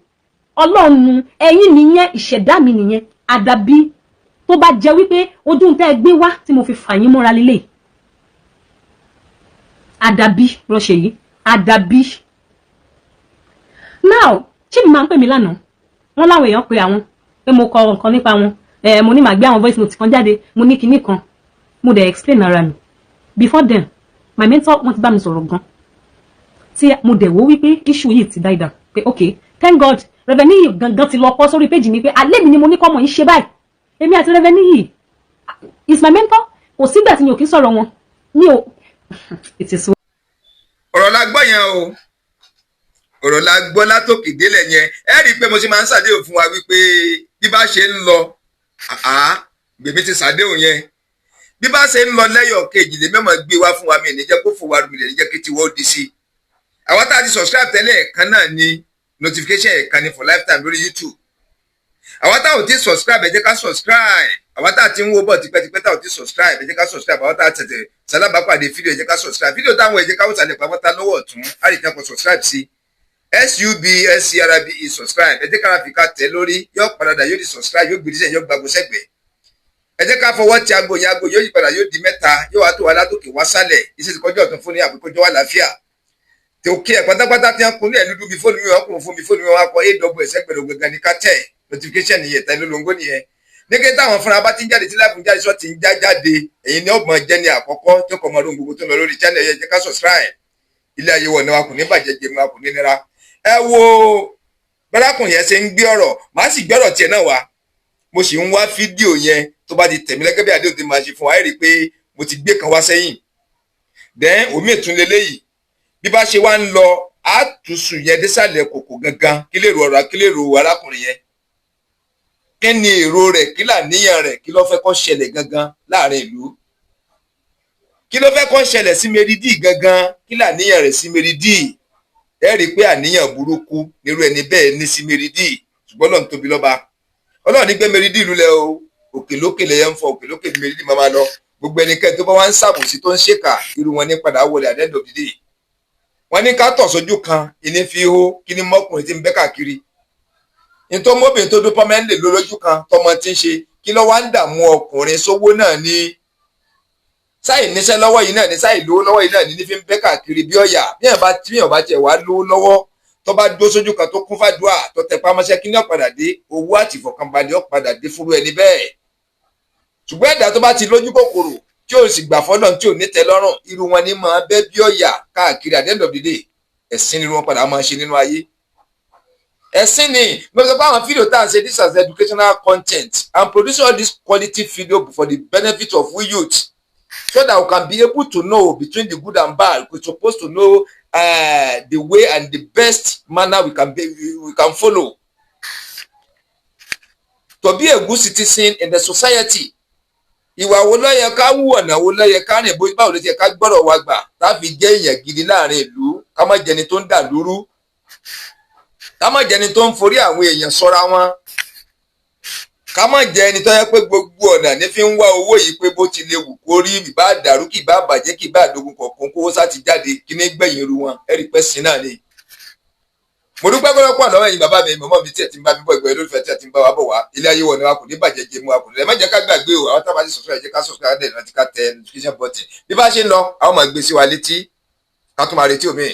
Ọlọ́run nu ẹ̀yin nìyẹn ìṣẹ̀dá mi nìyẹn àdàbí tó bá jẹ́ wípé ojú tẹ́ gbé wá tí mo fi fà yín mọ́ra lélẹ̀ àdàbí bro Ṣèyí àdàbí now Chief máa ń pè mí lánàá wọ́n láwọn èèyàn pé àwọn pé mo kọ nǹkan nípa wọn mo ní màá gbé àwọn voice note kan jáde mo ní kinní kan mo dẹ̀ explain ara mi before then my mentor wọ́n ti bá mi sọ̀rọ̀ gan tí mo dẹ̀ wò wípé issue yìí ti die down pé okay thank God Reverend Niyi gangan ti lọ pọ́ sórí page mi pé alẹ́ mi ni mo ní kọ́mọ yìí ṣe báyìí èmi àti Reverend Niyi is my mentor kò sígbà tí mi ò kí sọ̀rọ̀ wọn mi ò it is. ọ̀rọ̀ la gbọ́ yẹn o ọ̀rọ̀ la gbọ́ látòkè délẹ̀ yẹn ẹ rí i pé mo ṣe máa ń ṣàdéhùn fún wa wípé bí bá ṣe ń lọ gbèmí ti ṣàdéhùn yẹn bí bá ṣe ń lọ lẹ́yọ̀ kejì lè mẹ́mọ̀ gbé wá fún wa mi ní jẹ́ kó fòwá rúbi lè ní jẹ́ kí tiwọ́ di sí i àwọn tá a ti subscribe tẹ́lẹ̀ ẹ̀kan náà ni notification ẹ̀kan ni for lifetime lórí YouTube àwọn tá ò ti subscribe ẹ jẹ́ ká subscribe àwọn tá a ti ń wo bọ̀ tipẹ́tipẹ́ tá ò ti subscribe ẹ jẹ́ ká subscribe àwọn tá a tẹ̀tẹ̀ sálábàápàdé fídíò ẹ jẹ́ ká subscribe fídíò táwọn ẹ jẹ́ ká wò sálẹ̀ pàápàá lọ́wọ́ ọ̀tún á lè jẹ́ kó subscribe sí SUBSCRIBE subscribe ẹ jẹ́ ká fi ká tẹ̀ lórí yóò padà yóò di subscribe yóò gbèdí sẹ́yìn yóò gbàgbó sẹ́gbẹ̀ẹ́ ẹ jẹ́ ká fọwọ́ ti aago yẹn aago yóò yí padà yóò di mẹ́ta yóò wá tó wá látòkè wá sálẹ̀ iṣẹ́ ti kọjọ́ ọ̀tún fún ní àbíkójọ́ wà láfíà tí ó kí ẹ̀ pátápátá tí wọ́n kun ní ẹ̀ dúdú bí fóònù mi wọ́n kún fún mi fóònù mi wọ́n kọ AWS ẹgbẹ̀rún gangan ní ká tẹ̀ notification nìyẹn tẹ̀ lólobó nìyẹn nígbà táwọn fúnra bá ti ń jáde tí láàbùn jáde sọ ti ń jáde èyí ni ọgbọ̀n jẹ́ ní àkọ́kọ́ tí ó kọ́ ọmọdún gbogbo tó lọ lórí channel yẹn jẹ́ ká subscribe ilé ayé wọ̀ ní wa kò ní bàjẹ́ jẹ́ wa kò ní nira ẹ wo bárakùnrin yẹn ṣe ń gbé ọ̀rọ̀ màá sì gbé ọ̀rọ̀ tiẹ̀ náà wá mo sì ń wá fídíò yẹn tó bá ti tẹ̀mí lẹ́gẹ́ bí àdéhùn ti máa ṣe fún wa ẹ rí i pé mo ti gbé kan wá sẹ́yìn then omi ìtún leléyìí bí bá ṣe wá ń lọ àtúnṣù yẹn désàlẹ̀ kòkò gangan kí lè ro arákùnrin yẹn kí ni èrò rẹ̀ kí làníyàn rẹ̀ kí ló fẹ́ kó ṣẹlẹ̀ gangan láàrin ìlú kí ló fẹ́ kó ṣẹlẹ̀ sí Meridi gangan kí làníyàn rẹ̀ sí Meridi ẹ rí i pé àníyàn burúkú nírú ẹni bẹ́ẹ̀ ní sí Meridi ṣùgbọ́n lọ́n tóbi lọ́ba Ọlọ́run ní gbé Meridi lulẹ̀ o òkè lókè lẹ́yẹ ń fọ òkè lókè ní Meridi máa lọ gbogbo ẹnikẹ́ni tó bá wá ń ṣàbòsí tó ń ṣèkà irú wọn ní padà wọlé at the end of the day wọ́n ní ká tọ̀ sójú kan ìní fi hó kí ni mọ́kùnrin ti ń bẹ́ káàkiri nítorí mọ́bìnrin tó dún pọ́nmẹ́ ń lè lójú kan tọmọ tí ń ṣe kí ló wá ń dààmú ọkùnrin sówó náà ní sáì níṣẹ́ lọ́wọ́ yìí náà ní sáì lówó lọ́wọ́ yìí náà ní fi ń bẹ́ káàkiri bí ọ̀yà bí èèyàn bá tiẹ̀ wá lówó lọ́wọ́ tó bá dó sójú kan tó kún fàdúrà tó tẹpá mọ́ṣẹ́ kí ní ó padà dé, owó àti ìfọ̀kànbalẹ̀ ó padà dé fúnrú ẹni bẹ́ẹ̀. Ṣùgbọ́n ẹ̀dá tó bá ti lójú kòkòrò tí ò sì gbà fọ́lọ́run tí ò ní tẹ́ lọ́rùn, irú wọn ní máa bẹ́ bí ọ̀yà káàkiri at the end of the day. Ẹ̀sìn ni wọ́n padà máa ṣe nínú ayé. Ẹ̀sìn ni mo sọ pé àwọn fídíò tá à ń ṣe this as educational content. I'm producing all this quality video for the benefit of we youth, so that we can be able to know between the good and bad. We're supposed to know the way and the best manner we can follow to be a good citizen in the society. Ìwà wo ló yẹ ká wù, ọ̀nà wo ló yẹ ká rìn, báwo ló yẹ ká gbọ́dọ̀ wa gbà tá fi jẹ́ èèyàn gidi láàrin ìlú, ká má jẹni tó ń dà lúrú, ká má jẹni tó ń forí àwọn èèyàn sọ́ra wọn, ká má jẹ ẹni tó yẹ pé gbogbo ọ̀nà ní fi ń wá owó yìí pé bó ti lè wù kó rí, ìbá dàrú kì bá bàjẹ́ kì bá dogun kọ̀ọ̀kan kó sá ti jáde kí ní gbẹ̀yìn irú wọn, ẹ̀rí pẹ́ sí náà ni. Mo dúpẹ́ pọ́lọ́pọ́ lọ́wọ́ ẹ̀yin bàbá mi, mọ̀mọ́ mi tí ẹ̀ ti ń bá mi bọ̀, ìgbà olólùfẹ́ tí ẹ̀ ti ń bá wa bọ̀ wá, ilé ayé wọ̀ ni wa kò ní bàjẹ́ jẹ́ mu wa kò ní. Ẹ má jẹ́ ká gbàgbé o, àwọn tábà ti subscribe, ẹ jẹ́ ká subscribe, ẹ jẹ́ ká tẹ notification button. Bí bá ṣe ń lọ, àwọn máa gbé sí wa létí, ká tún máa retí òmíì.